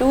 2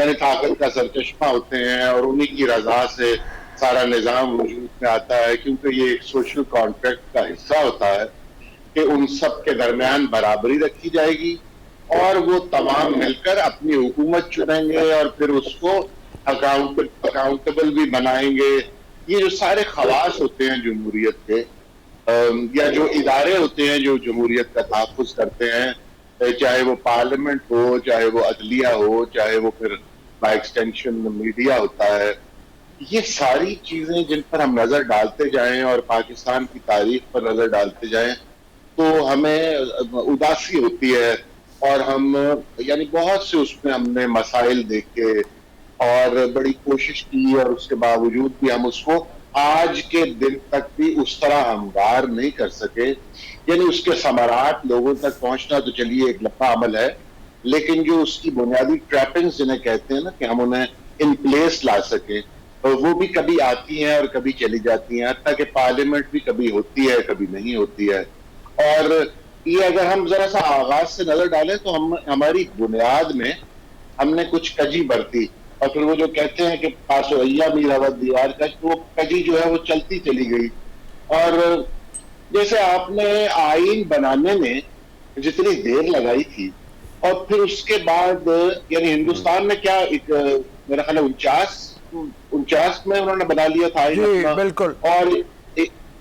یعنی طاقت کا سرچشمہ ہوتے ہیں اور انہی کی رضا سے سارا نظام وجود میں آتا ہے، کیونکہ یہ ایک سوشل کانٹریکٹ کا حصہ ہوتا ہے کہ ان سب کے درمیان برابری رکھی جائے گی اور وہ تمام مل کر اپنی حکومت چنیں گے اور پھر اس کو اکاؤنٹیبل بھی بنائیں گے. یہ جو سارے خواص ہوتے ہیں جمہوریت کے یا جو ادارے ہوتے ہیں جو جمہوریت کا تحفظ کرتے ہیں، چاہے وہ پارلیمنٹ ہو، چاہے وہ عدلیہ ہو، چاہے وہ پھر بائی ایکسٹینشن میڈیا ہوتا ہے، یہ ساری چیزیں جن پر ہم نظر ڈالتے جائیں اور پاکستان کی تاریخ پر نظر ڈالتے جائیں تو ہمیں اداسی ہوتی ہے. اور ہم یعنی بہت سے اس میں ہم نے مسائل دیکھے اور بڑی کوشش کی اور اس کے باوجود بھی ہم اس کو آج کے دن تک بھی اس طرح ہموار نہیں کر سکے. یعنی اس کے ثمرات لوگوں تک پہنچنا تو چلیے ایک لمبا عمل ہے، لیکن جو اس کی بنیادی ٹریپنگز جنہیں کہتے ہیں نا کہ ہم انہیں ان پلیس لا سکیں، وہ بھی کبھی آتی ہیں اور کبھی چلی جاتی ہیں. حتیٰ کہ پارلیمنٹ بھی کبھی ہوتی ہے کبھی نہیں ہوتی ہے. اور یہ اگر ہم ذرا سا آغاز سے نظر ڈالیں تو ہماری بنیاد میں ہم نے کچھ کجی برتی اور پھر وہ جو کہتے ہیں کہ پاسو ایامی روت دیوار کا، وہ کجی جو ہے وہ چلتی چلی گئی. اور جیسے آپ نے آئین بنانے میں جتنی دیر لگائی تھی اور پھر اس کے بعد یعنی ہندوستان میں کیا میرا خیال ہے 49 میں انہوں نے بنا لیا تھا آئین بالکل، اور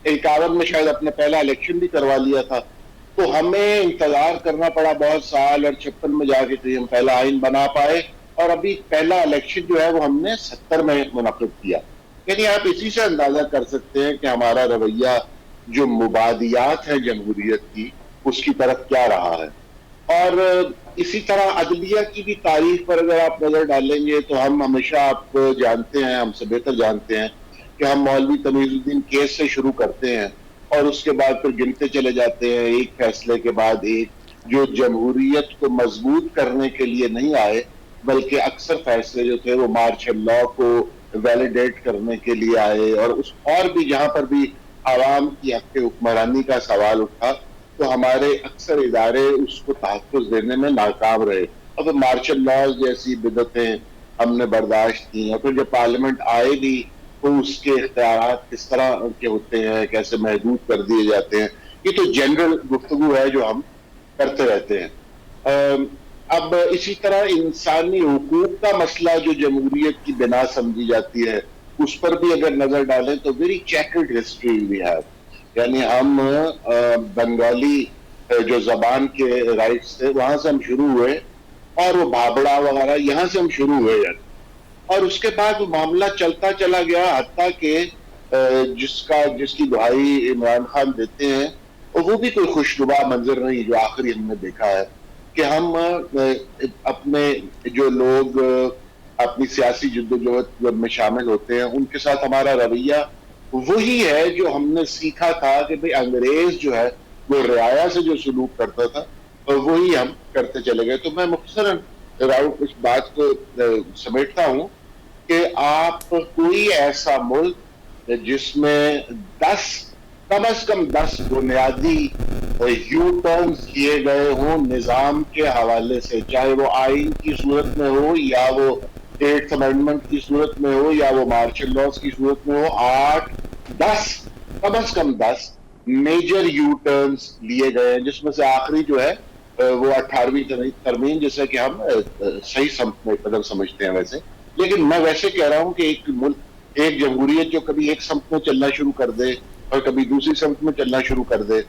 51 میں شاید اپنے پہلا الیکشن بھی کروا لیا تھا. تو ہمیں انتظار کرنا پڑا بہت سال اور 56 میں جا کے ہم پہلا آئین بنا پائے اور ابھی پہلا الیکشن جو ہے وہ ہم نے 70 میں منعقد کیا. یعنی آپ اسی سے اندازہ کر سکتے ہیں کہ ہمارا رویہ جو مبادیات ہے جمہوریت کی اس کی طرف کیا رہا ہے. اور اسی طرح عدلیہ کی بھی تاریخ پر اگر آپ نظر ڈالیں گے تو ہم ہمیشہ آپ جانتے ہیں، ہم سے بہتر جانتے ہیں کہ ہم مولوی تمیز الدین کیس سے شروع کرتے ہیں اور اس کے بعد پھر گنتے چلے جاتے ہیں ایک فیصلے کے بعد ایک، جو جمہوریت کو مضبوط کرنے کے لیے نہیں آئے بلکہ اکثر فیصلے جو تھے وہ مارشل لا کو ویلیڈیٹ کرنے کے لیے آئے. اور بھی جہاں پر بھی عوام کی حق حکمرانی کا سوال اٹھا تو ہمارے اکثر ادارے اس کو تحفظ دینے میں ناکام رہے. اور پھر مارشل لاز جیسی بدعتیں ہم نے برداشت کی اور پھر جب پارلیمنٹ آئے بھی تو اس کے اختیارات کس طرح کے ہوتے ہیں، کیسے محدود کر دیے جاتے ہیں. یہ تو جنرل گفتگو ہے جو ہم کرتے رہتے ہیں. اب اسی طرح انسانی حقوق کا مسئلہ جو جمہوریت کی بنا سمجھی جاتی ہے اس پر بھی اگر نظر ڈالیں تو very chequered history we have. یعنی ہم بنگالی جو زبان کے رائٹس تھے وہاں سے ہم شروع ہوئے اور وہ بھابڑا وغیرہ یہاں سے ہم شروع ہوئے یعنی. اور اس کے بعد وہ معاملہ چلتا چلا گیا حتیٰ کہ جس کی دہائی عمران خان دیتے ہیں وہ بھی کوئی خوشنما منظر نہیں جو آخری ہم نے دیکھا ہے کہ ہم اپنے جو لوگ اپنی سیاسی جدوجہد میں شامل ہوتے ہیں ان کے ساتھ ہمارا رویہ وہی ہے جو ہم نے سیکھا تھا کہ بھئی انگریز جو ہے وہ رعایا سے جو سلوک کرتا تھا وہی ہم کرتے چلے گئے. تو میں مختصراً اس بات کو سمیٹتا ہوں کہ آپ کوئی ایسا ملک جس میں کم از کم 10 بنیادی یو ٹرنز کیے گئے ہوں نظام کے حوالے سے، چاہے وہ آئین کی صورت میں ہو یا وہ 8th امینڈمنٹ کی صورت میں ہو یا وہ مارشل لاز کی صورت میں ہو، 8-10 کم از کم 10 میجر یو ٹرنز لیے گئے ہیں جس میں سے آخری جو ہے وہ 18ویں ترمیم جیسے کہ ہم صحیح سمت میں قدم سمجھتے ہیں ویسے. لیکن میں ویسے کہہ رہا ہوں کہ ایک جمہوریت جو کبھی ایک سمت میں چلنا شروع کر دے اور کبھی دوسری سمت میں چلنا شروع کر دے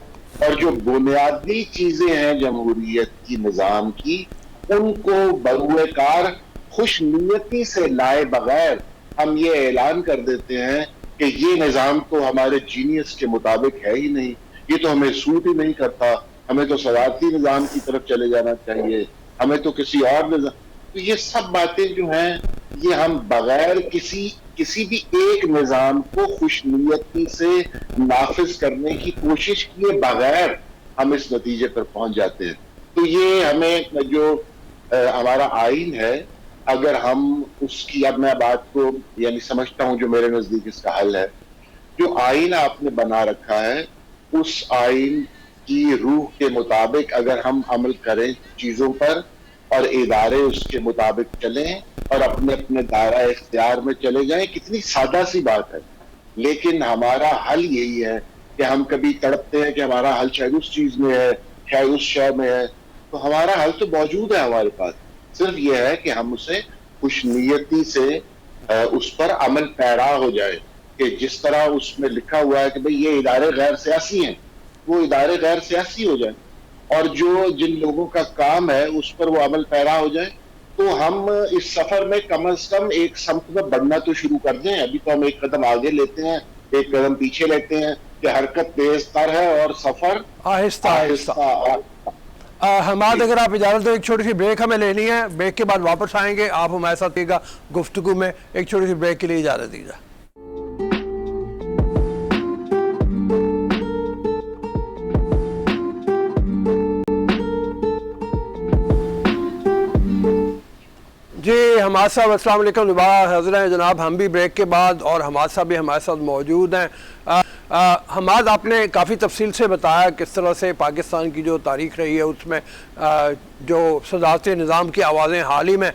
اور جو بنیادی چیزیں ہیں جمہوریت کی نظام کی ان کو بروئے کار خوش نیتی سے لائے بغیر ہم یہ اعلان کر دیتے ہیں کہ یہ نظام تو ہمارے جینیس کے مطابق ہے ہی نہیں، یہ تو ہمیں سوٹ ہی نہیں کرتا، ہمیں تو صدارتی نظام کی طرف چلے جانا چاہیے، ہمیں تو کسی اور نظام. تو یہ سب باتیں جو ہیں یہ ہم بغیر کسی بھی ایک نظام کو خوش نیتی سے نافذ کرنے کی کوشش کیے بغیر ہم اس نتیجے پر پہنچ جاتے ہیں. تو یہ ہمیں جو ہمارا آئین ہے اگر ہم اس کی اب میں بات کو یعنی سمجھتا ہوں جو میرے نزدیک اس کا حل ہے، جو آئین آپ نے بنا رکھا ہے اس آئین کی روح کے مطابق اگر ہم عمل کریں چیزوں پر اور ادارے اس کے مطابق چلیں اور اپنے اپنے دائرہ اختیار میں چلے جائیں. کتنی سادہ سی بات ہے, لیکن ہمارا حل یہی ہے کہ ہم کبھی تڑپتے ہیں کہ ہمارا حل شاید اس چیز میں ہے, شاید اس شے میں ہے. تو ہمارا حل تو موجود ہے ہمارے پاس, صرف یہ ہے کہ ہم اسے خوش نیتی سے اس پر عمل پیرا ہو جائے کہ جس طرح اس میں لکھا ہوا ہے کہ بھئی یہ ادارے غیر سیاسی ہیں, وہ ادارے غیر سیاسی ہو جائیں اور جو جن لوگوں کا کام ہے اس پر وہ عمل پیرا ہو جائے. تو ہم اس سفر میں کم از کم ایک سمت میں بڑھنا تو شروع کر دیں. ابھی تو ہم ایک قدم آگے لیتے ہیں, ایک قدم پیچھے لیتے ہیں کہ حرکت تیز تر ہے اور سفر آہستہ آہستہ. حماد اگر آپ اجازت دو ایک چھوٹی سی بریک ہمیں لینی ہے, بریک کے بعد واپس آئیں گے. آپ ہمارے ساتھ رہیے گا گفتگو میں. ایک چھوٹی سی بریک کے لیے اجازت دیجیے. جی حماد صاحب السلام علیکم, دوبارہ حاضر ہیں جناب ہم بھی بریک کے بعد, اور حماد صاحب بھی ہمارے ساتھ موجود ہیں. حماد, آپ نے کافی تفصیل سے بتایا کس طرح سے پاکستان کی جو تاریخ رہی ہے اس میں جو صدارتی نظام کی آوازیں حال ہی میں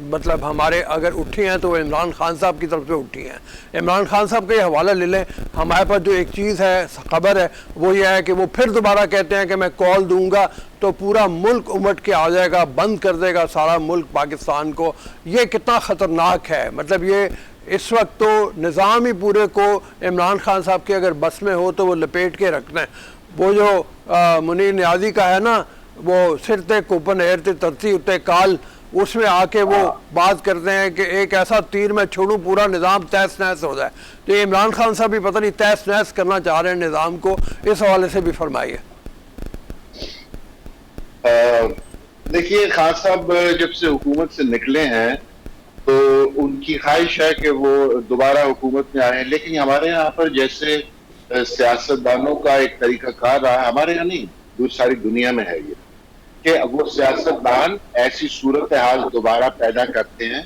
مطلب ہمارے اگر اٹھی ہیں تو وہ عمران خان صاحب کی طرف سے اٹھی ہیں. عمران خان صاحب کا یہ حوالہ لے لیں. ہمارے پاس جو ایک چیز ہے, خبر ہے, وہ یہ ہے کہ وہ پھر دوبارہ کہتے ہیں کہ میں کال دوں گا تو پورا ملک امٹ کے آ جائے گا, بند کر دے گا سارا ملک پاکستان کو. یہ کتنا خطرناک ہے؟ مطلب یہ اس وقت تو نظام ہی پورے کو عمران خان صاحب کے اگر بس میں ہو تو وہ لپیٹ کے رکھتے ہیں. وہ جو منیر نیازی کا ہے نا, وہ سرتے کوپن ایرتے ترتی اتے کال, اس میں آ کے وہ بات کرتے ہیں کہ ایک ایسا تیر میں چھوڑوں پورا نظام تہس نہس ہو جائے. تو یہ عمران خان صاحب بھی پتہ نہیں تہس نہس کرنا چاہ رہے ہیں نظام کو, اس حوالے سے بھی فرمائیے. دیکھیے, خان صاحب جب سے حکومت سے نکلے ہیں تو ان کی خواہش ہے کہ وہ دوبارہ حکومت میں آئیں, لیکن ہمارے یہاں پر جیسے سیاستدانوں کا ایک طریقہ کار رہا ہے, ہمارے یہاں نہیں ساری دنیا میں ہے یہ, کہ وہ سیاستدان ایسی صورتحال دوبارہ پیدا کرتے ہیں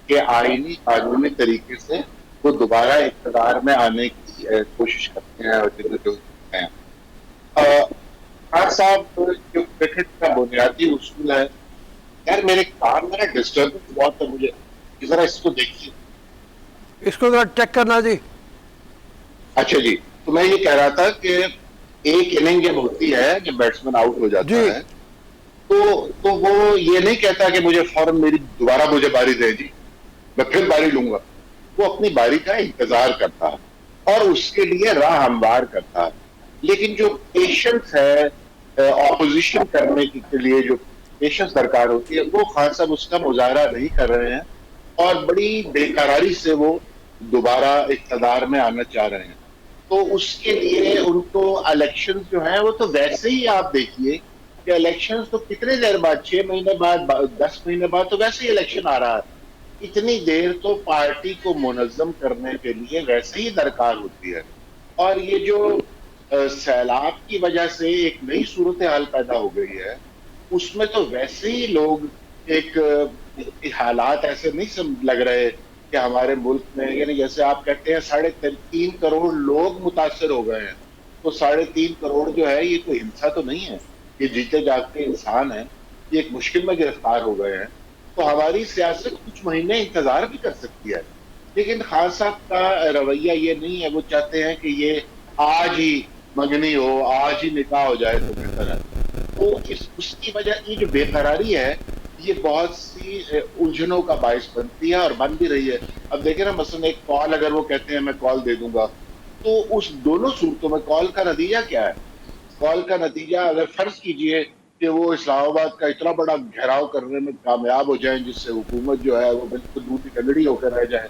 کہ آئینی قانونی طریقے سے وہ دوبارہ اقتدار میں آنے کی کوشش کرتے ہیں. اور خان صاحب جو کرکٹ کا بنیادی اصول ہے, یار میرے کام میں ڈسٹربنس بہت ہے, مجھے ذرا اس کو دیکھیے, اس کو ذرا چیک کرنا جی. اچھا جی, تو میں یہ کہہ رہا تھا کہ ایک اننگ جب ہوتی ہے, جب بیٹسمین آؤٹ ہو جاتا ہے تو وہ یہ نہیں کہتا کہ مجھے فوراً میری دوبارہ مجھے باری دے جی, میں پھر باری لوں گا. وہ اپنی باری کا انتظار کرتا ہے اور اس کے لیے راہ ہموار کرتا ہے. لیکن جو پیشنس ہے اپوزیشن کرنے کے لیے جو پیشنس درکار ہوتی ہے, وہ خان صاحب اس کا مظاہرہ نہیں کر رہے ہیں اور بڑی بے قراری سے وہ دوبارہ اقتدار میں آنا چاہ رہے ہیں. تو اس کے لیے ان کو الیکشن جو ہیں وہ تو ویسے ہی آپ دیکھیے کہ الیکشن تو کتنے دیر بعد, 6 مہینے بعد, 10 مہینے بعد تو ویسے ہی الیکشن آ رہا ہے. اتنی دیر تو پارٹی کو منظم کرنے کے لیے ویسے ہی درکار ہوتی ہے. اور یہ جو سیلاب کی وجہ سے ایک نئی صورتحال پیدا ہو گئی ہے, اس میں تو ویسے ہی لوگ ایک حالات ایسے نہیں لگ رہے کہ ہمارے ملک میں, یعنی جیسے آپ کہتے ہیں 3.5 کروڑ لوگ متاثر ہو گئے ہیں, تو 3.5 کروڑ جو ہے یہ کوئی ہنسا تو نہیں ہے, یہ جیتے جاگتے انسان ہیں, یہ ایک مشکل میں گرفتار ہو گئے ہیں. تو ہماری سیاست کچھ مہینے انتظار بھی کر سکتی ہے, لیکن خان صاحب کا رویہ یہ نہیں ہے. وہ چاہتے ہیں کہ یہ آج ہی منگنی ہو, آج ہی نکاح ہو جائے تو بہتر ہے. تو اس کی وجہ یہ جو بے قراری ہے یہ بہت سی الجھنوں کا باعث بنتی ہے اور بن بھی رہی ہے. اب دیکھیں نا, مثلا ایک کال اگر وہ کہتے ہیں میں کال دے دوں گا, تو اس دونوں صورتوں میں کال کا نتیجہ کیا ہے؟ کال کا نتیجہ اگر فرض کیجئے کہ وہ اسلام آباد کا اتنا بڑا گھیراؤ کرنے میں کامیاب ہو جائیں جس سے حکومت جو ہے وہ بالکل دودھ کی کنڈڑی ہو کر رہ جائے,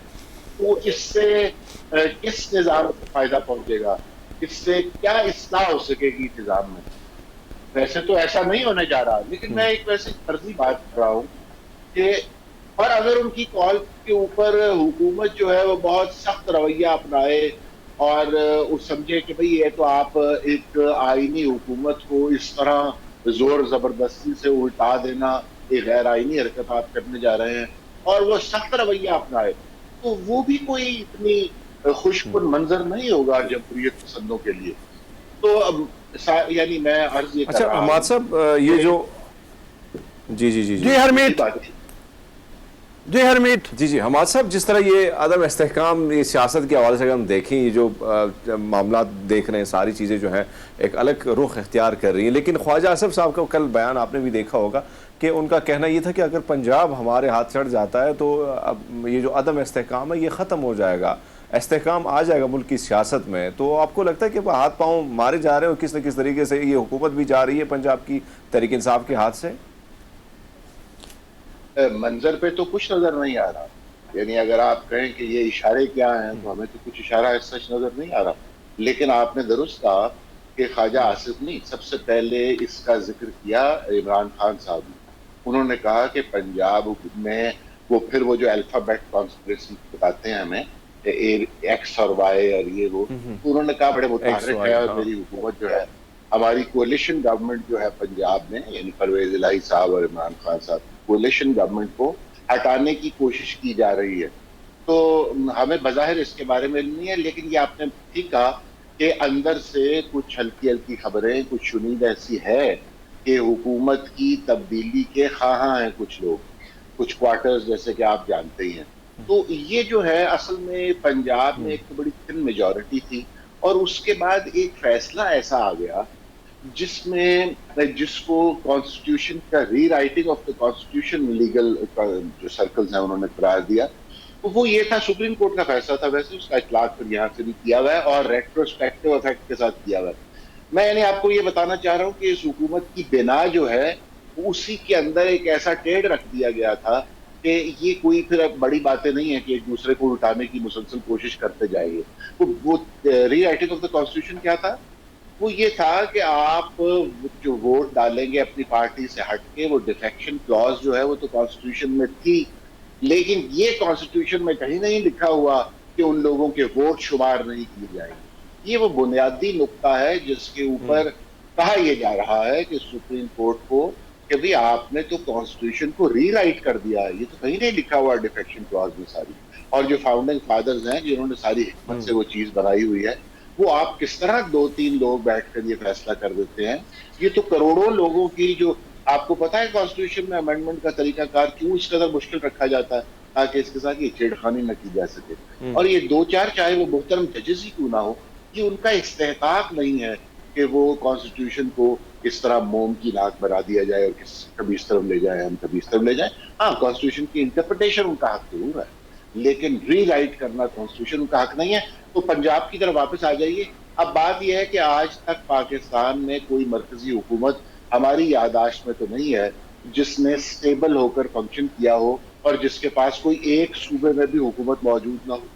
تو اس سے کس نظام کو فائدہ پہنچے گا؟ اس سے کیا اصلاح ہو سکے گی نظام میں؟ ویسے تو ایسا نہیں ہونے جا رہا, لیکن میں ایک ویسے فرضی بات کر رہا ہوں کہ اور اگر ان کی کال کے اوپر حکومت جو ہے وہ بہت سخت رویہ اپنائے اور سمجھے کہ بھئی یہ تو آپ ایک آئینی حکومت کو اس طرح زور زبردستی سے الٹا دینا, ایک غیر آئینی حرکت آپ کرنے جا رہے ہیں, اور وہ سخت رویہ اپنائے, تو وہ بھی کوئی اتنی خوش کن منظر نہیں ہوگا جمہوریت پسندوں کے لیے. تو یعنی میں عرض یہ کر رہا ہوں. اچھا حماد صاحب, یہ جو جی جی جی جی ہرمیت جی ہرمیت جی جی حماد صاحب، جس طرح یہ عدم استحکام یہ سیاست کے حوالے سے اگر ہم دیکھیں، یہ جو معاملات دیکھ رہے ہیں، ساری چیزیں جو ہیں ایک الگ رخ اختیار کر رہی ہیں، لیکن خواجہ آصف صاحب کا کل بیان آپ نے بھی دیکھا ہوگا کہ ان کا کہنا یہ تھا کہ اگر پنجاب ہمارے ہاتھ چڑھ جاتا ہے تو اب یہ جو عدم استحکام ہے یہ ختم ہو جائے گا، استحکام آ جائے گا ملک کی سیاست میں. تو آپ کو لگتا ہے کہ وہ ہاتھ پاؤں مارے جا رہے ہیں اور کس نہ کس طریقے سے یہ حکومت بھی جا رہی ہے پنجاب کی تحریک انصاف کے ہاتھ سے؟ منظر پہ تو کچھ نظر نہیں آ رہا. یعنی اگر آپ کہیں کہ یہ اشارے کیا ہیں تو ہمیں تو کچھ اشارہ ایسا نظر نہیں آ رہا. لیکن آپ نے درست کہا کہ خواجہ آصف نے سب سے پہلے اس کا ذکر کیا عمران خان صاحب نے. انہوں نے کہا کہ پنجاب میں وہ پھر وہ جو الفابیٹ کانسپریسی بتاتے ہیں ہمیں ایکس اور وائی اور یہ وہ، انہوں نے کہا بڑے متحرک ہے اور میری حکومت جو ہے، ہماری کولیشن گورنمنٹ جو ہے پنجاب میں، یعنی پرویز الہی صاحب اور عمران خان صاحب کولیشن گورنمنٹ کو ہٹانے کی کوشش کی جا رہی ہے. تو ہمیں بظاہر اس کے بارے میں نہیں ہے، لیکن یہ آپ نے ٹھیک کہا کہ اندر سے کچھ ہلکی ہلکی خبریں، کچھ شنید ایسی ہے کہ حکومت کی تبدیلی کے خواہاں ہیں کچھ لوگ، کچھ کوارٹرز جیسے کہ آپ جانتے ہی ہیں. تو یہ جو ہے اصل میں پنجاب میں ایک تو بڑی تھن میجورٹی تھی، اور اس کے بعد ایک فیصلہ ایسا آ گیا جس کو کانسٹیٹیوشن کا rewriting of the constitution legal جو سرکلز ہیں انہوں نے قرار دیا. وہ یہ تھا، سپریم کورٹ کا فیصلہ تھا، ویسے اس کا اطلاق پھر یہاں سے بھی کیا ہوا ہے اور ریٹروسپیکٹو افیکٹ کے ساتھ کیا ہوا ہے. میں یعنی آپ کو یہ بتانا چاہ رہا ہوں کہ اس حکومت کی بنا جو ہے اسی کے اندر ایک ایسا ٹیڑھ رکھ دیا گیا تھا کہ یہ کوئی پھر اب بڑی باتیں نہیں ہیں کہ ایک دوسرے کو اٹھانے کی مسلسل کوشش کرتے جائیں گے. وہ ری رائٹنگ آف دا کانسٹیٹیوشن کیا تھا؟ وہ یہ تھا کہ آپ جو ووٹ ڈالیں گے اپنی پارٹی سے ہٹ کے، وہ ڈیفیکشن کلوز جو ہے وہ تو کانسٹیٹیوشن میں تھی، لیکن یہ کانسٹیٹیوشن میں کہیں نہیں لکھا ہوا کہ ان لوگوں کے ووٹ شمار نہیں کیے جائیں گے. یہ وہ بنیادی نقطہ ہے جس کے اوپر کہا یہ جا رہا ہے کہ سپریم کورٹ کو کہ بھئی آپ نے تو کانسٹیٹیوشن کو ری رائٹ کر دیا ہے، یہ تو کہیں نہیں لکھا ہوا ڈیفیکشن کلوز میں ساری. اور جو فاؤنڈنگ فادرز ہیں جنہوں نے ساری حکمت سے وہ چیز بنائی ہوئی ہے، وہ آپ کس طرح 2-3 لوگ بیٹھ کر یہ فیصلہ کر دیتے ہیں؟ یہ تو کروڑوں لوگوں کی، جو آپ کو پتا ہے کانسٹیٹیوشن میں امینڈمنٹ کا طریقہ کار کیوں اس قدر مشکل رکھا جاتا ہے، تاکہ اس کے ساتھ یہ چھیڑخانی نہ کی جا سکے. اور یہ 2-4 چاہے وہ محترم ججز ہی کیوں نہ ہو، یہ ان کا استحقاق نہیں ہے کہ وہ کانسٹیٹیوشن کو اس طرح موم کی ناک بنا دیا جائے اور کبھی اس طرف لے جائے، ہم کبھی اس طرف لے جائیں. ہاں کانسٹیٹیوشن کی انٹرپریٹیشن ان کا حق ضرور ہے، لیکن ری رائٹ کرنا کانسٹیٹیوشن کا حق نہیں ہے. تو پنجاب کی طرف واپس آ جائیے. اب بات یہ ہے کہ آج تک پاکستان میں کوئی مرکزی حکومت ہماری یادداشت میں تو نہیں ہے جس نے سٹیبل ہو کر فنکشن کیا ہو اور جس کے پاس کوئی ایک صوبے میں بھی حکومت موجود نہ ہو.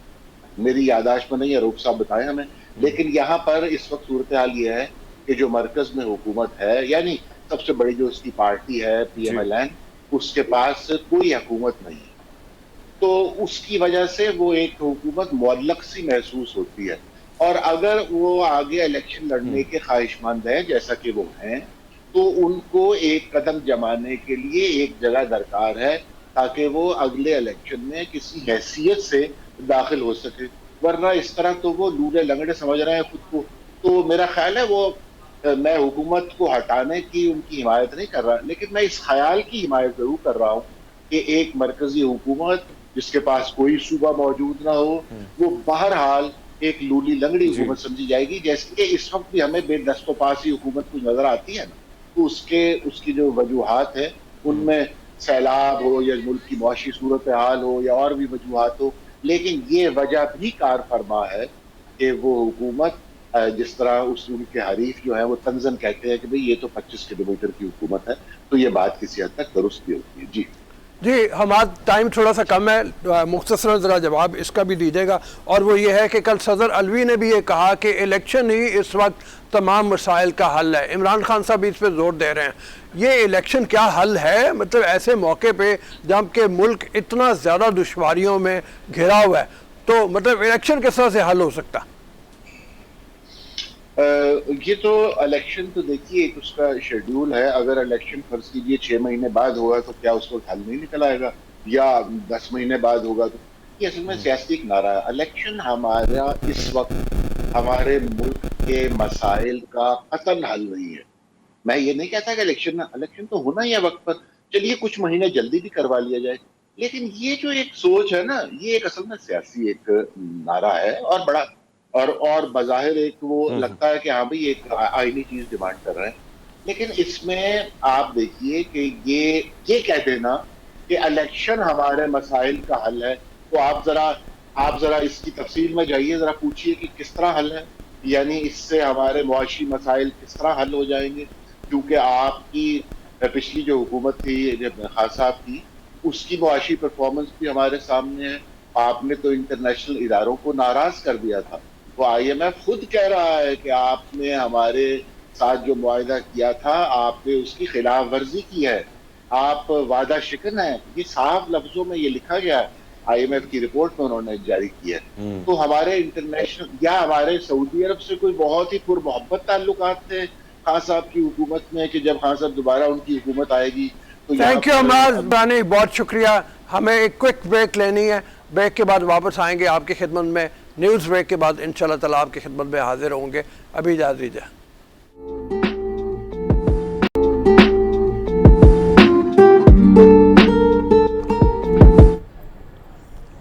میری یادداشت میں نہیں ہے، روپ صاحب بتائیں ہمیں. لیکن یہاں پر اس وقت صورتحال یہ ہے کہ جو مرکز میں حکومت ہے، یعنی سب سے بڑی جو اس کی پارٹی ہے PMLN، اس کے پاس کوئی حکومت نہیں ہے. تو اس کی وجہ سے وہ ایک حکومت معلق سی محسوس ہوتی ہے. اور اگر وہ آگے الیکشن لڑنے کے خواہش مند ہیں جیسا کہ وہ ہیں، تو ان کو ایک قدم جمانے کے لیے ایک جگہ درکار ہے تاکہ وہ اگلے الیکشن میں کسی حیثیت سے داخل ہو سکے. ورنہ اس طرح تو وہ لولے لنگڑے سمجھ رہے ہیں خود کو. تو میرا خیال ہے وہ، میں حکومت کو ہٹانے کی ان کی حمایت نہیں کر رہا، لیکن میں اس خیال کی حمایت ضرور کر رہا ہوں کہ ایک مرکزی حکومت جس کے پاس کوئی صوبہ موجود نہ ہو، وہ بہرحال ایک لولی لنگڑی حکومت سمجھی جائے گی. جیسے کہ اس وقت بھی ہمیں بے دست و پاسی حکومت کچھ نظر آتی ہے نا، تو اس کی جو وجوہات ہیں ان میں سیلاب ہو یا ملک کی معاشی صورتحال ہو یا اور بھی وجوہات ہو، لیکن یہ وجہ بھی کار فرما ہے کہ وہ حکومت جس طرح ان کے حریف جو ہیں وہ تنزن کہتے ہیں کہ بھئی یہ تو 25 کلومیٹر کی حکومت ہے، تو یہ بات کسی حد تک درست بھی ہوتی ہے. جی جی ہمارا ٹائم تھوڑا سا کم ہے، مختصراً ذرا جواب اس کا بھی دیجیے گا. اور وہ یہ ہے کہ کل صدر علوی نے بھی یہ کہا کہ الیکشن ہی اس وقت تمام مسائل کا حل ہے. عمران خان صاحب اس پہ زور دے رہے ہیں. یہ الیکشن کیا حل ہے؟ مطلب ایسے موقع پہ جب کہ ملک اتنا زیادہ دشواریوں میں گھرا ہوا ہے، تو مطلب الیکشن کس طرح سے حل ہو سکتا؟ یہ تو الیکشن تو دیکھیے ایک اس کا شیڈیول ہے. اگر الیکشن فرض کیجیے 6 مہینے بعد ہوگا تو کیا اس وقت حل نہیں نکل آئے گا، یا 10 مہینے بعد ہوگا تو یہ اصل میں سیاسی ایک نعرہ ہے. الیکشن ہمارا اس وقت ہمارے ملک کے مسائل کا قطعاً حل نہیں ہے. میں یہ نہیں کہتا کہ الیکشن تو ہونا ہی ہے وقت پر. چلیے کچھ مہینے جلدی بھی کروا لیا جائے. لیکن یہ جو ایک سوچ ہے نا, یہ ایک اصل میں سیاسی ایک نعرہ ہے اور بڑا اور بظاہر ایک وہ لگتا ہے کہ ہاں بھائی ایک آئینی چیز ڈیمانڈ کر رہے ہیں. لیکن اس میں آپ دیکھیے کہ یہ کہہ دینا کہ الیکشن ہمارے مسائل کا حل ہے, تو آپ ذرا اس کی تفصیل میں جائیے, ذرا پوچھیے کہ کس طرح حل ہے, یعنی اس سے ہمارے معاشی مسائل کس طرح حل ہو جائیں گے. کیونکہ آپ کی پچھلی جو حکومت تھی خان صاحب کی, اس کی معاشی پرفارمنس بھی ہمارے سامنے ہے. آپ نے تو انٹرنیشنل اداروں کو ناراض کر دیا تھا. وہ IMF خود کہہ رہا ہے کہ آپ نے ہمارے ساتھ جو معاہدہ کیا تھا آپ نے اس کی خلاف ورزی کی ہے, آپ وعدہ شکن ہیں. یہ صاف لفظوں میں یہ لکھا گیا ہے, IMF کی رپورٹ میں انہوں نے جاری کی ہے. تو ہمارے انٹرنیشنل یا ہمارے سعودی عرب سے کوئی بہت ہی پر محبت تعلقات تھے خان صاحب کی حکومت میں, کہ جب خان صاحب دوبارہ ان کی حکومت آئے گی تو تھینک یو امراض بانی, بہت شکریہ. ہمیں ایک کوئک بریک لینی ہے, بریک کے بعد واپس آئیں گے آپ کی خدمت میں. نیوز بریک کے بعد انشاءاللہ تعالیٰ آپ کی خدمت میں حاضر ہوں گے. ابھی اجازت دیجیے.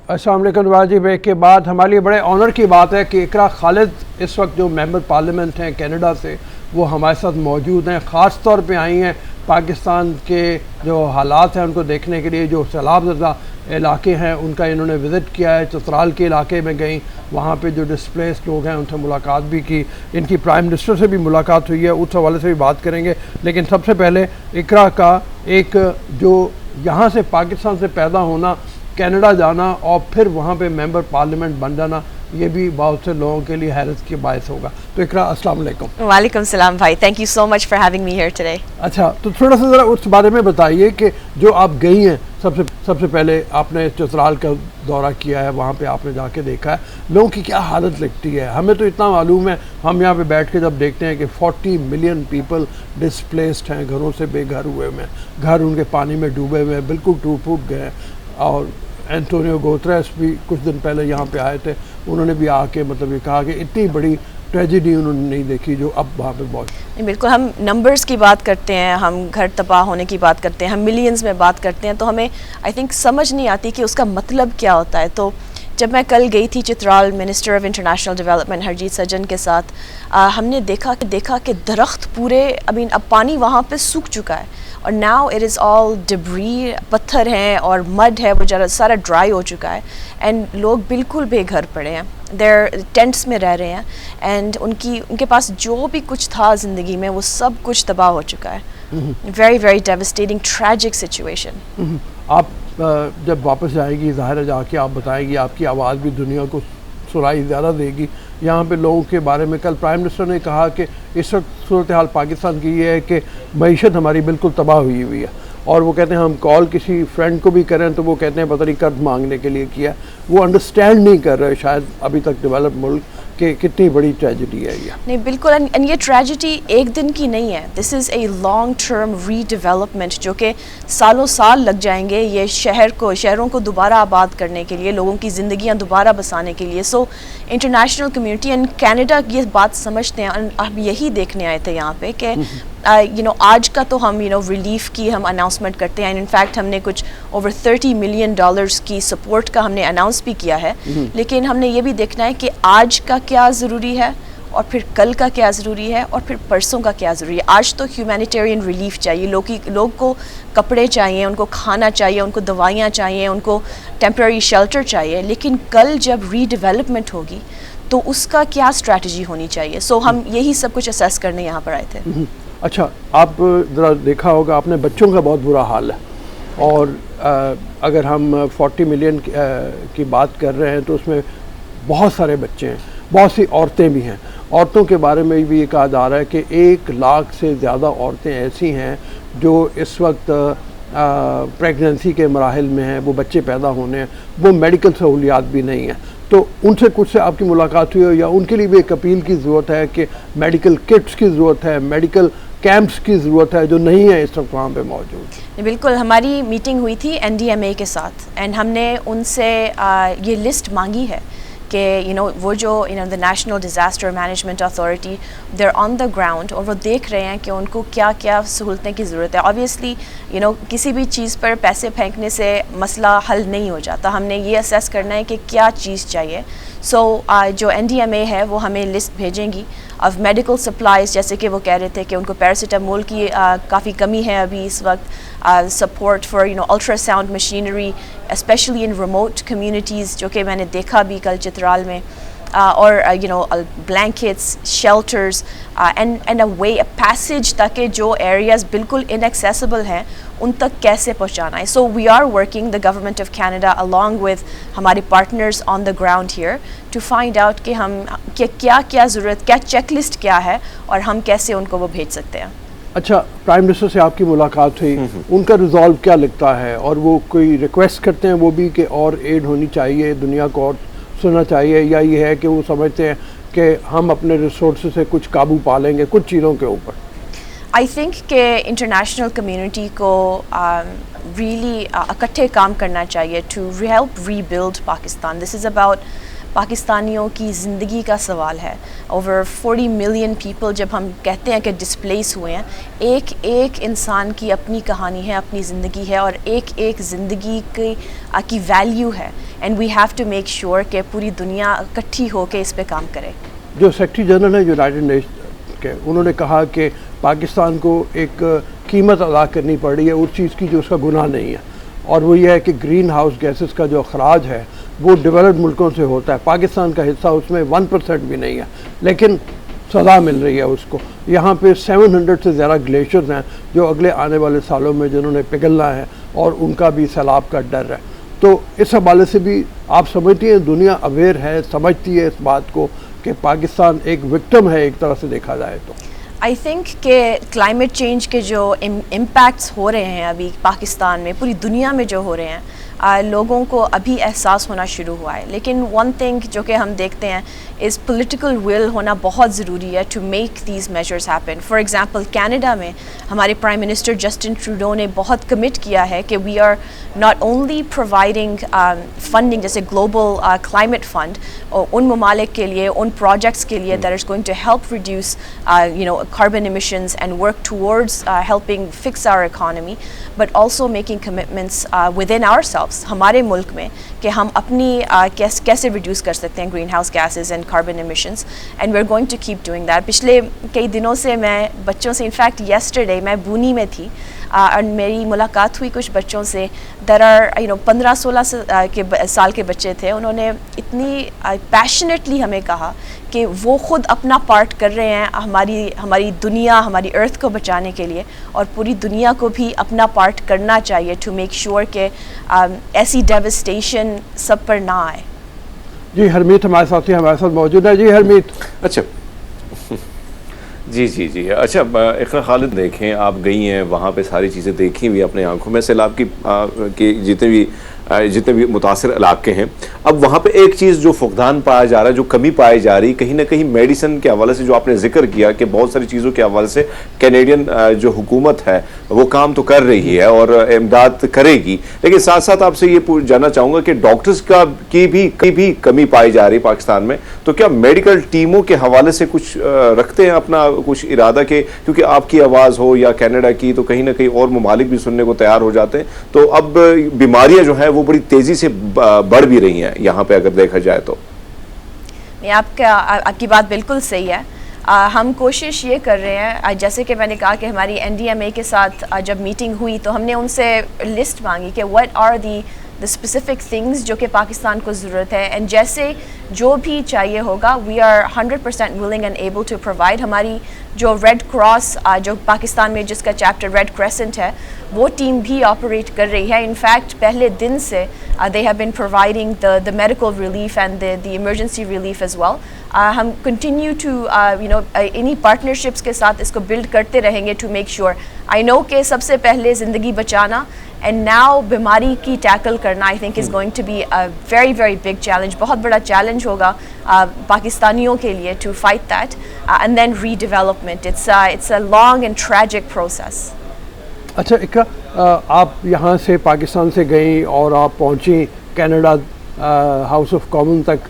السلام علیکم نواز جی. بریک کے بعد ہمارے لیے بڑے آنر کی بات ہے کہ اقرا خالد اس وقت جو ممبر پارلیمنٹ ہیں کینیڈا سے, وہ ہمارے ساتھ موجود ہیں. خاص طور پہ آئی ہیں پاکستان کے جو حالات ہیں ان کو دیکھنے کے لیے. جو سیلاب زدہ علاقے ہیں ان کا انہوں نے وزٹ کیا ہے. چترال کے علاقے میں گئیں, وہاں پہ جو ڈسپلیس لوگ ہیں ان سے ملاقات بھی کی. ان کی پرائم منسٹر سے بھی ملاقات ہوئی ہے, اس حوالے سے بھی بات کریں گے. لیکن سب سے پہلے اقرا کا ایک جو یہاں سے پاکستان سے پیدا ہونا, کینیڈا جانا اور پھر وہاں پہ ممبر پارلیمنٹ بن جانا, یہ بھی بہت سے لوگوں کے لیے حیرت کے باعث ہوگا. تو اقرا السلام علیکم. وعلیکم السلام بھائی, thank you so much for having me here today. اچھا, تو تھوڑا سا ذرا اس بارے میں بتائیے کہ جو آپ گئی ہیں, سب سے پہلے آپ نے چترال کا دورہ کیا ہے, وہاں پہ آپ نے جا کے دیکھا ہے, لوگوں کی کیا حالت لگتی ہے. ہمیں تو اتنا معلوم ہے, ہم یہاں پہ بیٹھ کے جب دیکھتے ہیں کہ 40 ملین پیپل ڈسپلیسڈ ہیں, گھروں سے بے گھر ہوئے ہوئے ہیں, گھر ان کے پانی میں ڈوبے ہوئے ہیں, بالکل ٹوٹ پھوٹ گئے ہیں. اور اینٹونیو گوتریس بھی کچھ دن پہلے یہاں پہ آئے تھے, انہوں نے بھی آ کے مطلب یہ کہا کہ اتنی بڑی ٹریجڈی انہوں نے نہیں دیکھی جو اب وہاں پہ بہت. بالکل, ہم نمبرز کی بات کرتے ہیں, ہم گھر تباہ ہونے کی بات کرتے ہیں, ہم ملینز میں بات کرتے ہیں, تو ہمیں آئی تھنک سمجھ نہیں آتی کہ اس کا مطلب کیا ہوتا ہے. تو جب میں کل گئی تھی Chitral minister of international development Harjit Sajjan کے ساتھ, ہم نے دیکھا کہ درخت پورے اب پانی وہاں پہ سوکھ چکا ہے, اور ناؤ اٹ از آل ڈبری, پتھر ہیں اور مڈ ہے, وہ سارا ڈرائی ہو چکا ہے, اینڈ لوگ بالکل بے گھر پڑے ہیں. دیر ٹینٹس میں رہ رہے ہیں, اینڈ ان کے پاس جو بھی کچھ تھا زندگی میں وہ سب کچھ تباہ ہو چکا ہے. Very very devastating tragic situation. آپ جب واپس جائے گی, ظاہر ہے جا کے آپ بتائیں گی, آپ کی آواز بھی دنیا کو سرائی زیادہ دے گی. یہاں پہ لوگوں کے بارے میں کل پرائم منسٹر نے کہا کہ اس وقت صورتحال پاکستان کی یہ ہے کہ معیشت ہماری بالکل تباہ ہوئی ہے, اور وہ کہتے ہیں ہم کال کسی فرینڈ کو بھی کریں تو وہ کہتے ہیں پتہ نہیں قرض مانگنے کے لیے کیا. وہ انڈرسٹینڈ نہیں کر رہے شاید ابھی تک ڈیولپ ملک کہ کتنی بڑی ٹریجڈی ہے یہ. نہیں بالکل, اینڈ یہ ٹریجڈی ایک دن کی نہیں ہے. This is a long term redevelopment جو کہ سالوں سال لگ جائیں گے یہ شہروں کو دوبارہ آباد کرنے کے لیے, لوگوں کی زندگیاں دوبارہ بسانے کے لیے. So international community and Canada یہ بات سمجھتے ہیں, ہم یہی دیکھنے آئے تھے یہاں پہ کہ آج کا تو ہم ریلیف کی ہم اناؤنسمنٹ کرتے ہیں. ان فیکٹ ہم نے کچھ اوور $30 ملین کی سپورٹ کا ہم نے اناؤنس بھی کیا ہے, لیکن ہم نے یہ بھی دیکھنا ہے کہ آج کا کیا ضروری ہے, اور پھر کل کا کیا ضروری ہے, اور پھر پرسوں کا کیا ضروری ہے. آج تو ہیومینیٹیرین ریلیف چاہیے, لوگ کو کپڑے چاہیے, ان کو کھانا چاہیے, ان کو دوائیاں چاہیے, ان کو ٹیمپرری شیلٹر چاہیے. لیکن کل جب ری ڈیولپمنٹ ہوگی تو اس کا کیا اسٹریٹجی ہونی چاہیے. سو ہم یہی سب کچھ اسیس کرنے یہاں پر آئے تھے. اچھا, آپ ذرا دیکھا ہوگا آپ نے بچوں کا بہت برا حال ہے, اور اگر ہم 40 ملین کی بات کر رہے ہیں تو اس میں بہت سارے بچے ہیں, بہت سی عورتیں بھی ہیں. عورتوں کے بارے میں بھی یہ کہا جا رہا ہے کہ 1 لاکھ سے زیادہ عورتیں ایسی ہیں جو اس وقت پریگننسی کے مراحل میں ہیں, وہ بچے پیدا ہونے ہیں, وہ میڈیکل سہولیات بھی نہیں ہیں. تو ان سے کچھ سے آپ کی ملاقات ہوئی ہو, یا ان کے لیے بھی ایک اپیل کی ضرورت ہے کہ میڈیکل کٹس کی ضرورت ہے, میڈیکل کیمپس کی ضرورت ہے جو نہیں ہے اس وقت وہاں پہ موجود. بالکل, ہماری میٹنگ ہوئی تھی NDMA کے ساتھ, اینڈ ہم نے ان سے یہ لسٹ مانگی ہے کہ وہ جو the national disaster management authority they are on the ground اور وہ دیکھ رہے ہیں کہ ان کو کیا کیا سہولتیں کی ضرورت ہے. آبویسلی کسی بھی چیز پر پیسے پھینکنے سے مسئلہ حل نہیں ہو جاتا. ہم نے یہ اسیس کرنا ہے کہ کیا چیز چاہیے. سو جو NDMA ہے وہ ہمیں لسٹ بھیجیں گی آف میڈیکل سپلائز, جیسے کہ وہ کہہ رہے تھے کہ ان کو پیراسیٹامول کی کافی کمی ہے ابھی اس وقت. Support for ultrasound machinery especially in remote communities, جو کہ میں نے دیکھا بھی کل چترال میں, اور blankets, shelters and a way a passage, تاکہ جو ایریاز بالکل انیکسیسیبل ہیں ان تک کیسے پہنچانا ہے. So we are working the government of Canada along with ہمارے partners on the ground here to find out کہ ہم کیا ضرورت, کیا چیک لسٹ کیا ہے اور ہم کیسے ان کو وہ بھیج سکتے ہیں. اچھا, پرائم منسٹر سے آپ کی ملاقات ہوئی, ان کا ریزالو کیا لگتا ہے, اور وہ کوئی ریکویسٹ کرتے ہیں وہ بھی کہ اور ایڈ ہونی چاہیے, دنیا کو اور سننا چاہیے, یا یہ ہے کہ وہ سمجھتے ہیں کہ ہم اپنے ریسورسز سے کچھ قابو پا لیں گے کچھ چیزوں کے اوپر؟ آئی تھنک کہ انٹرنیشنل کمیونٹی کو ریئلی اکٹھے کام کرنا چاہیے to help rebuild Pakistan. This is about پاکستانیوں کی زندگی کا سوال ہے. اوور 40 ملین پیپل جب ہم کہتے ہیں کہ ڈسپلیس ہوئے ہیں, ایک ایک انسان کی اپنی کہانی ہے, اپنی زندگی ہے, اور ایک ایک زندگی کی ویلیو ہے. And we have to make sure کہ پوری دنیا اکٹھی ہو کے اس پہ کام کرے. جو سیکرٹری جنرل ہے یونائٹڈ نیشن کے, انہوں نے کہا کہ پاکستان کو ایک قیمت ادا کرنی پڑ رہی ہے اس چیز کی جو اس کا گناہ نہیں ہے, اور وہ یہ ہے کہ گرین ہاؤس گیسز کا جو اخراج ہے وہ ڈیولپڈ ملکوں سے ہوتا ہے. پاکستان کا حصہ اس میں 1% بھی نہیں ہے, لیکن سزا مل رہی ہے اس کو. یہاں پہ 700 سے زیادہ گلیشیئرز ہیں جو اگلے آنے والے سالوں میں جنہوں نے پگھلنا ہے, اور ان کا بھی سیلاب کا ڈر ہے. تو اس حوالے سے بھی آپ سمجھتی ہیں دنیا اویئر ہے, سمجھتی ہے اس بات کو کہ پاکستان ایک وکٹم ہے ایک طرح سے دیکھا جائے تو؟ آئی تھنک کہ کلائمیٹ چینج کے جو امپیکٹس ہو رہے ہیں ابھی پاکستان میں, پوری دنیا میں جو ہو رہے ہیں, لوگوں کو ابھی احساس ہونا شروع ہوا ہے. لیکن ون تھنگ جو کہ ہم دیکھتے ہیں از پولیٹیکل ول ہونا بہت ضروری ہے to make these measures happen. For example Canada میں ہمارے پرائم منسٹر جسٹن ٹروڈو نے بہت کمٹ کیا ہے کہ we are not only providing funding جیسے گلوبل کلائمیٹ فنڈ ان ممالک کے لیے, ان پروجیکٹس کے لیے that is going to help reduce carbon emissions and work towards helping fix our economy, but also making commitments within ourselves, ہمارے ملک میں, کہ ہم اپنی کیسے ریڈیوس کر سکتے ہیں greenhouse gases and carbon emissions, and we are going to keep doing that. پچھلے کئی دنوں سے میں بچوں سے, انفیکٹ یسٹرڈے میں بونی میں تھی اور میری ملاقات ہوئی کچھ بچوں سے. دیر آر 15-16 سال کے بچے تھے, انہوں نے اتنی پیشنیٹلی ہمیں کہا کہ وہ خود اپنا پارٹ کر رہے ہیں ہماری دنیا, ہماری ارتھ کو بچانے کے لیے, اور پوری دنیا کو بھی اپنا پارٹ کرنا چاہیے ٹو میک شیور کہ ایسی ڈیوسٹیشن سب پر نہ آئے. جی ہرمیت ہمارے ساتھ موجود ہے. جی ہرمیت. اچھا جی اچھا اقرا خالد, دیکھیں آپ گئی ہیں وہاں پہ, ساری چیزیں دیکھی ہوئی اپنے آنکھوں میں, سیلاب کی جتنے بھی متاثر علاقے ہیں. اب وہاں پہ ایک چیز جو فقدان پایا جا رہا ہے, جو کمی پائی جا رہی, کہیں نہ کہیں میڈیسن کے حوالے سے, جو آپ نے ذکر کیا کہ بہت ساری چیزوں کے حوالے سے کینیڈین جو حکومت ہے وہ کام تو کر رہی ہے اور امداد کرے گی, لیکن ساتھ ساتھ آپ سے یہ جاننا چاہوں گا کہ ڈاکٹرز کی بھی کمی پائی جا رہی پاکستان میں. تو کیا میڈیکل ٹیموں کے حوالے سے کچھ رکھتے ہیں اپنا کچھ ارادہ, کہ کیونکہ آپ کی آواز ہو یا کینیڈا کی, تو کہیں نہ کہیں اور ممالک بھی سننے کو تیار ہو جاتے ہیں. تو اب بیماریاں جو ہیں وہ بڑی تیزی سے بڑھ بھی رہی ہیں یہاں پہ اگر دیکھا جائے تو. آپ کی بات بالکل صحیح ہے. ہم کوشش یہ کر رہے ہیں, جیسے کہ میں نے کہا کہ ہماری NDMA کے ساتھ جب میٹنگ ہوئی تو ہم نے ان سے لسٹ مانگی کہ what are the specific things جو کہ پاکستان کو ضرورت ہے, اینڈ جیسے جو بھی چاہیے ہوگا we are 100% willing and able to provide. ہماری جو ریڈ کراس جو پاکستان میں جس کا چیپٹر ریڈ کریسنٹ ہے, وہ ٹیم بھی آپریٹ کر رہی ہے. انفیکٹ پہلے دن سے they have been providing the medical relief and the emergency relief as well. ہم کنٹینیو ٹو انہی پارٹنرشپس کے ساتھ اس کو بلڈ کرتے رہیں گے ٹو میک شیور. آئی نو کہ سب سے پہلے زندگی بچانا اینڈ ناؤ بیماری کی ٹیکل کرنا I think is going to be a very very big challenge. بہت بڑا چیلنج ہوگا پاکستانیوں کے لیے to fight that and then redevelopment. It's a long and tragic process. اچھا اقرا, آپ یہاں سے پاکستان سے گئیں اور آپ پہنچی کینیڈا ہاؤس آف کامن تک,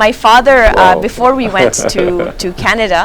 My father before we went to Canada,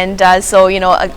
and so you know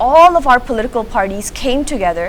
all of our political parties came together.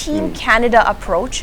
Team Canada approach.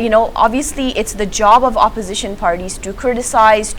you know, obviously it's the job of opposition parties to criticize,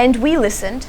And we listened.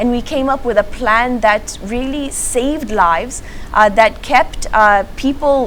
and we came up with a plan that really saved lives, that kept people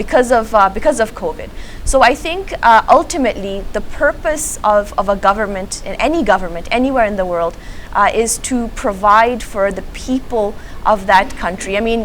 because of COVID. So I think ultimately the purpose of a government, in any government, anywhere in the world, is to provide for the people of that country. I mean,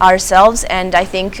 ourselves, and I think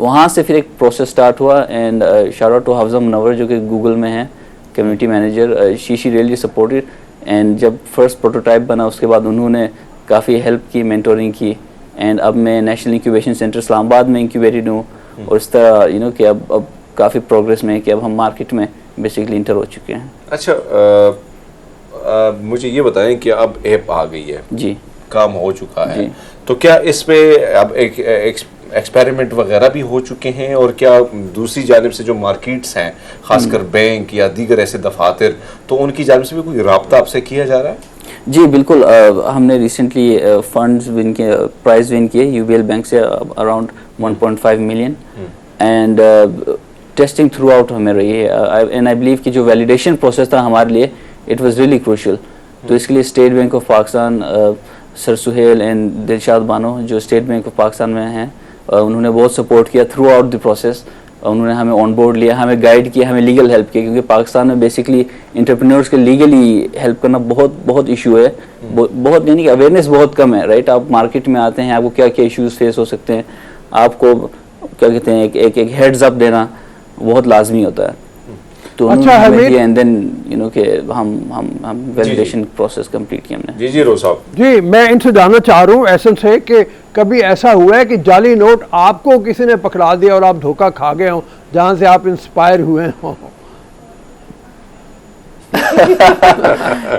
وہاں سے پھر ایک process start ہوا. And shout out to حفظہ منور جو کہ Google میں ہیں community manager. She really supported. And جب فرسٹ پروٹوٹائپ بنا اس کے بعد انہوں نے کافی ہیلپ کی, مینٹورنگ کی. اینڈ اب میں نیشنل انکیوبیشن سینٹر اسلام آباد میں انکیوبیٹڈ ہوں. اور اس طرح کہ اب کافی پروگریس میں ہے کہ اب ہم مارکیٹ میں بیسکلی انٹر ہو چکے ہیں. اچھا مجھے یہ بتائیں کہ اب ایپ آ گئی ہے, جی کام ہو چکا ہے, تو کیا اس پہ اب ایک ایکسپیریمنٹ وغیرہ بھی ہو چکے ہیں, اور کیا دوسری جانب سے جو مارکیٹس ہیں خاص کر بینک یا دیگر ایسے دفاتر, تو ان کی جانب سے بھی کوئی رابطہ آپ سے کیا جا رہا ہے؟ جی بالکل. ہم نے ریسنٹلی فنڈز ون کیے, پرائز ون کیے یو بی ایل بینک سے around 1.5 million. And testing through out ہمیں رہی ہے. اینڈ آئی بلیو کہ جو ویلیڈیشن پروسیس تھا ہمارے لیے اٹ واز ریئلی کروشل. تو اس کے لیے state bank of Pakistan, sir Sohail and Dilshad Bano جو اسٹیٹ بینک آف پاکستان میں ہیں, انہوں نے بہت سپورٹ کیا تھرو آؤٹ دی پروسیس. انہوں نے ہمیں آن بورڈ لیا, ہمیں گائیڈ کیا, ہمیں لیگل ہیلپ کیا, کیونکہ پاکستان میں بیسکلی انٹرپرینورس کے لیگلی ہیلپ کرنا بہت ایشو ہے. بہت یعنی کہ اویئرنیس بہت کم ہے, رائٹ. آپ مارکیٹ میں آتے ہیں, آپ کو کیا کیا ایشوز فیس ہو سکتے ہیں, آپ کو کیا کہتے ہیں ایک ہیڈز اپ دینا بہت لازمی ہوتا ہے. تو اینڈ دین کہ ہم ویلیڈیشن پروسیس کمپلیٹ کیا ہم نے. جی روز صاحب. جی میں ان سے جاننا چاہ رہا ہوں ایسن سے کہ کبھی ایسا ہوا ہے کہ جعلی نوٹ آپ کو کسی نے پکڑا دیا اور آپ دھوکہ کھا گئے ہوں, جہاں سے آپ انسپائر ہوئے ہوں؟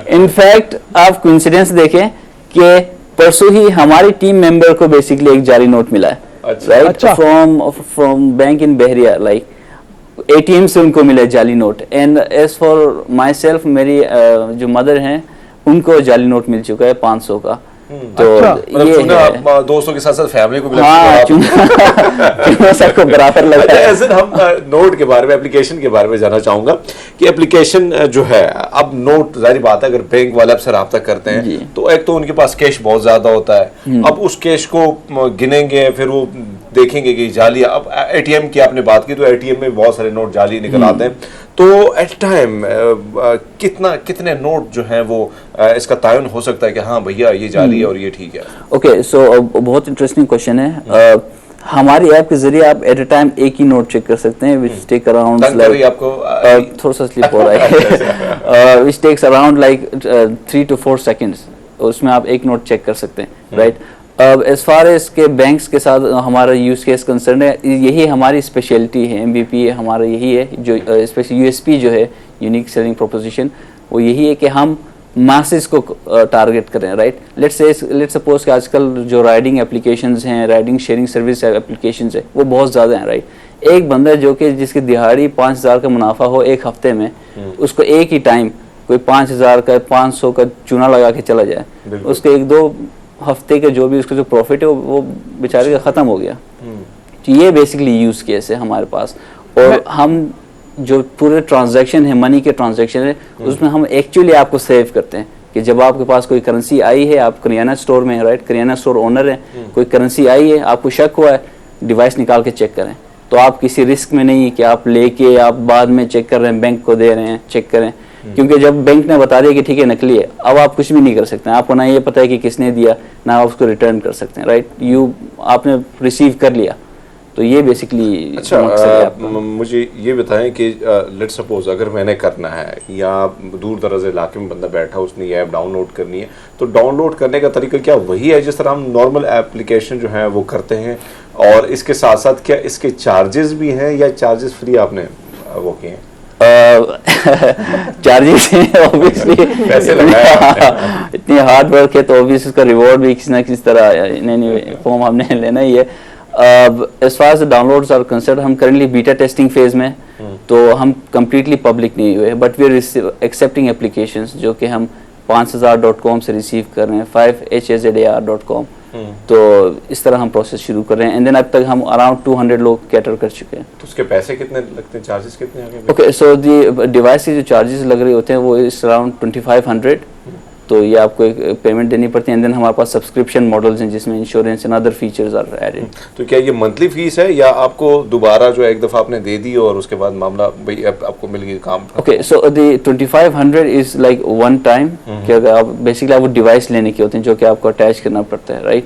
انفیکٹ آپ کوئنسیڈنس دیکھیں کہ پرسوں ہی ہماری ٹیم ممبر کو بیسکلی ایک جعلی نوٹ ملا ہے, رائٹ, فرام بینک ان بحریہ. لائک ATM سے ان کو ملا جعلی note. And as for myself, میری جو مدر ہیں ان کو جعلی نوٹ مل چکا ہے 500 کا. تو یہ دوستوں کے ساتھ ساتھ فیملی کو بھی سب کو برابر لگتا ہے. ہم نوٹ کے بارے میں, اپلیکیشن کے بارے میں جاننا چاہوں گا کہ اپلیکیشن جو ہے اب نوٹ, ظاہر بات ہے اگر بینک والے آپ سے رابطہ کرتے ہیں تو ایک تو ان کے پاس کیش بہت زیادہ ہوتا ہے, اب اس کیش کو گنیں گے, پھر وہ دیکھیں گے کہ جعلی. اب ATM کی آپ نے بات کی تو ATM میں بہت سارے نوٹ جعلی نکل آتے ہیں, تو ایٹ ٹائم کتنے نوٹ جو ہیں وہ اس کا تعین ہو سکتا ہے کہ ہاں بھیا یہ جعلی ہے اور یہ ٹھیک ہے؟ اوکے, سو بہت انٹرسٹنگ کوشچن ہے. ہماری ایپ کے ذریعے آپ ایٹ اے ٹائم ایک ہی نوٹ چیک کر سکتے ہیں which take around آپ کو تھوڑا سا سلپ ہو رہا ہے which takes around like 3 to 4 seconds. اس میں آپ ایک نوٹ چیک کر سکتے ہیں, رائٹ. ایز فار ایز کے بینکس کے ساتھ ہمارا یوز کیس کنسرن ہے, یہی ہماری اسپیشلٹی ہے. MVP ہمارا یہی ہے, جو اسپیشلی USP جو ہے یونیک سیلنگ پروپوزیشن, وہ یہی ہے کہ ہم ماسز کو ٹارگیٹ کریں, رائٹ. لیٹ سپوز کہ آج کل جو رائڈنگ اپلیکیشنز ہیں, رائڈنگ شیئرنگ سروس اپلیکیشنز ہیں, وہ بہت زیادہ ہیں, رائٹ. ایک بندہ جو کہ جس کی دہاڑی 5000 کا منافع ہو ایک ہفتے میں, اس کو ایک ہی ٹائم کوئی 5000 کا 500 کا چونا لگا کے چلا جائے, اس کے 1-2 ہفتے کے جو بھی اس کا جو پروفٹ ہے وہ بیچارے کا ختم ہو گیا. تو یہ بیسکلی یوز کیس ہے ہمارے پاس. اور ہم جو پورے ٹرانزیکشن ہے, منی کے ٹرانزیکشن ہے, اس میں ہم ایکچولی آپ کو سیو کرتے ہیں کہ جب آپ کے پاس کوئی کرنسی آئی ہے, آپ کریانہ اسٹور میں ہیں, رائٹ, کریانہ اسٹور اونر ہیں, کوئی کرنسی آئی ہے, آپ کو شک ہوا ہے, ڈیوائس نکال کے چیک کریں. تو آپ کسی رسک میں نہیں کہ آپ لے کے آپ بعد میں چیک کر رہے ہیں, بینک کو دے رہے ہیں, چیک کریں. کیونکہ جب بینک نے بتا دیا کہ ٹھیک ہے نکلی ہے, اب آپ کچھ بھی نہیں کر سکتے ہیں. آپ کو نہ یہ پتہ ہے کہ کس نے دیا, نہ آپ اس کو ریٹرن کر سکتے ہیں, رائٹ. آپ نے ریسیو کر لیا. تو یہ بیسکلی. اچھا مجھے یہ بتائیں کہ لیٹ سپوز اگر میں نے کرنا ہے, یا دور دراز علاقے میں بندہ بیٹھا, اس نے یہ ایپ ڈاؤن لوڈ کرنی ہے, تو ڈاؤن لوڈ کرنے کا طریقہ کیا وہی ہے جس طرح ہم نارمل اپلیکیشن جو ہیں وہ کرتے ہیں؟ اور اس کے ساتھ ساتھ کیا اس کے چارجز بھی ہیں یا چارجز فری آپ نے وہ کیے ہیں؟ چارجز ہیں اوبیسلی, اتنی ہارڈ ورک ہے تو اوبیس اس کا ریوارڈ بھی کسی نہ کسی طرح فارم ہم نے لینا ہی ہے. As far as the downloads are concerned, ہم currently beta testing phase میں, تو ہم completely public نہیں ہوئے, but we are accepting applications جو کہ ہم 5000.com سے ریسیو کر رہے ہیں, 5hazar.com. تو اس طرح ہم پروسیس شروع کر رہے ہیں. اینڈ دین اب تک ہم اراؤنڈ 200 لوگ کیٹر کر چکے ہیں. تو اس کے پیسے کتنے لگتے ہیں, چارجز کتنے ہیں؟ اوکے, سو دی ڈیوائس کے جو چارجز لگ رہے ہوتے ہیں وہ اس اراؤنڈ 2500. تو یہ آپ کو ایک پیمنٹ دینی پڑتی ہے. اینڈ دین ہمارے پاس سبسکرپشن ماڈلز ہیں جس میں insurance and other features are added. تو کیا یہ منتھلی فیس ہے یا آپ کو دوبارہ جو ایک دفعہ آپ نے دے دی اور اس کے بعد معاملہ بھائی آپ کو مل گئی کام؟ Okay, so the 2500 is like one time, کہ اگر آپ بیسکلی آپ کو ڈیوائس لینے کی ہوتے ہیں جو کہ آپ کو اٹیچ کرنا پڑتا ہے, رائٹ.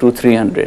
to 300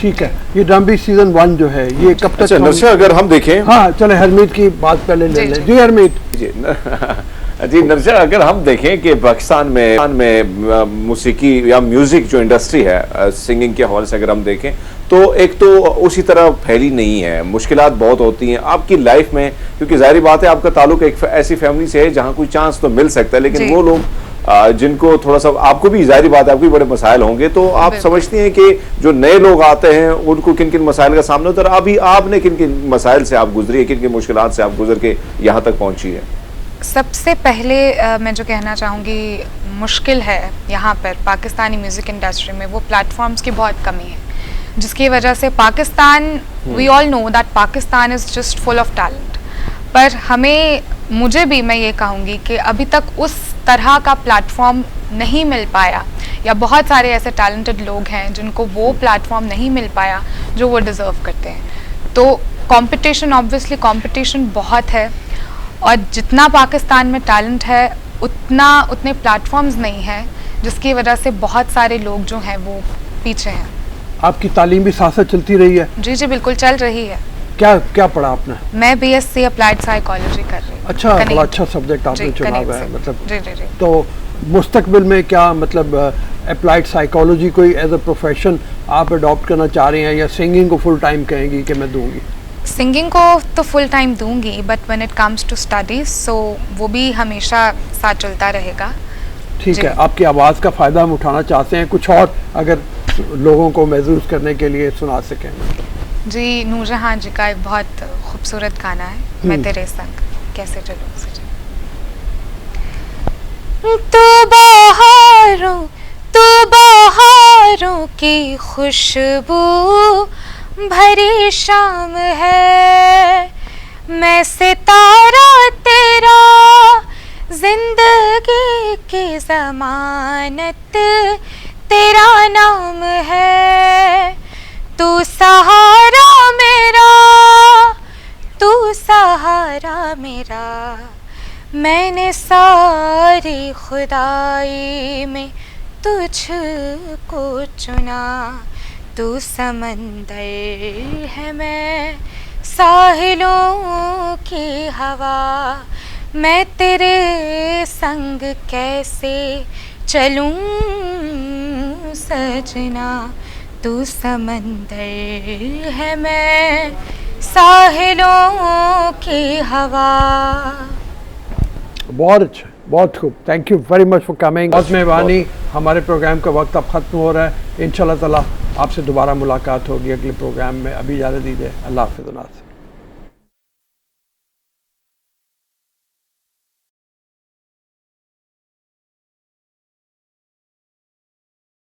ٹھیک ہے. یہ ڈرم بیٹ سیزن 1 جو ہے یہ کب تک؟ اچھا نرشا اگر ہم دیکھیں, ہاں چلے ہرمیت کی بات پہلے لے لیں. جی ہرمیت. جی نرشا اگر ہم دیکھیں کہ پاکستان میں موسیقی یا میوزک جو انڈسٹری ہے سنگنگ کے حوالے سے اگر ہم دیکھیں تو ایک تو اسی طرح پھیلی نہیں ہے, مشکلات بہت ہوتی ہیں آپ کی لائف میں, کیونکہ ظاہری بات ہے آپ کا تعلق ایک ایسی فیملی سے ہے جہاں کوئی چانس تو مل سکتا ہے, لیکن وہ لوگ جن کو تھوڑا سا, آپ کو بھی ظاہری بات ہے آپ کو بھی بڑے مسائل ہوں گے, تو آپ سمجھتی ہیں کہ جو نئے لوگ آتے ہیں ان کو کن کن مسائل کا سامنا ہوتا ہے, ابھی آپ نے کن کن مسائل سے آپ گزری ہے, کن کن مشکلات سے آپ گزر کے یہاں تک پہنچی ہے؟ سب سے پہلے میں جو کہنا چاہوں گی مشکل ہے یہاں پر پاکستانی میوزک انڈسٹری میں, وہ پلیٹ فارمز کی بہت کمی ہے, جس کی وجہ سے Pakistan, we all know that Pakistan is just full of talent, پر ہمیں, مجھے بھی میں یہ کہوں گی کہ ابھی تک اس طرح کا پلیٹ فارم نہیں مل پایا, یا بہت سارے ایسے ٹیلنٹڈ لوگ ہیں جن کو وہ پلیٹ فارم نہیں مل پایا جو وہ ڈیزرو کرتے ہیں. تو کمپٹیشن, آبویسلی کمپٹیشن بہت ہے, اور جتنا پاکستان میں ٹیلنٹ ہے اتنے پلیٹ فارمز نہیں ہیں, جس کی وجہ سے بہت سارے لوگ جو ہیں وہ پیچھے ہیں. آپ کی تعلیم بھی ساتھ ساتھ چلتی رہی ہے؟ جی جی بالکل چل رہی ہے. کیا پڑھا آپ نے؟ میں B S C applied psychology کر رہی ہوں. اچھا, بڑا اچھا سبجیکٹ آپ نے چنا ہوا ہے. مطلب جی جی جی. تو مستقبل میں کیا مطلب اپلائیڈ سائیکالوجی کوئی ایز اے پروفیشن آپ اڈاپٹ کرنا چاہ رہی ہیں, یا سنگنگ کو فل ٹائم کہیں گی کہ میں دوں گی؟ سنگنگ کو تو فل ٹائم دوں گی, but when it comes to studies so وہ بھی ہمیشہ ساتھ چلتا رہے گا. ٹھیک ہے, آپ کی آواز کا فائدہ ہم اٹھانا چاہتے ہیں, کچھ اور اگر لوگوں کو محظوظ کرنے کے لیے سنا سکیں. جی نور جہاں جی کا ایک بہت خوبصورت گانا ہے, میں تیرے سنگ کیسے چلوں. تو بہاروں کی خوشبو بھری شام ہے, میں ستارہ تیرا زندگی کی ضمانت تیرا نام ہے. تو سہارا میرا, تو سہارا میرا, میں نے ساری خدائی میں تجھ کو چنا. تو سمندر ہے میں ساحلوں کی ہوا, میں تیرے سنگ کیسے چلوں سجنا. تو سمندر ہے میں ساحلوں کی ہوا. بہت اچھا, بہت خوب. Thank you very much for coming. بہت مہربانی. ہمارے پروگرام کا وقت اب ختم ہو رہا ہے. انشاءاللہ تعالی آپ سے دوبارہ ملاقات ہوگی اگلے پروگرام میں. ابھی اجازت دیجیے. اللہ حافظ.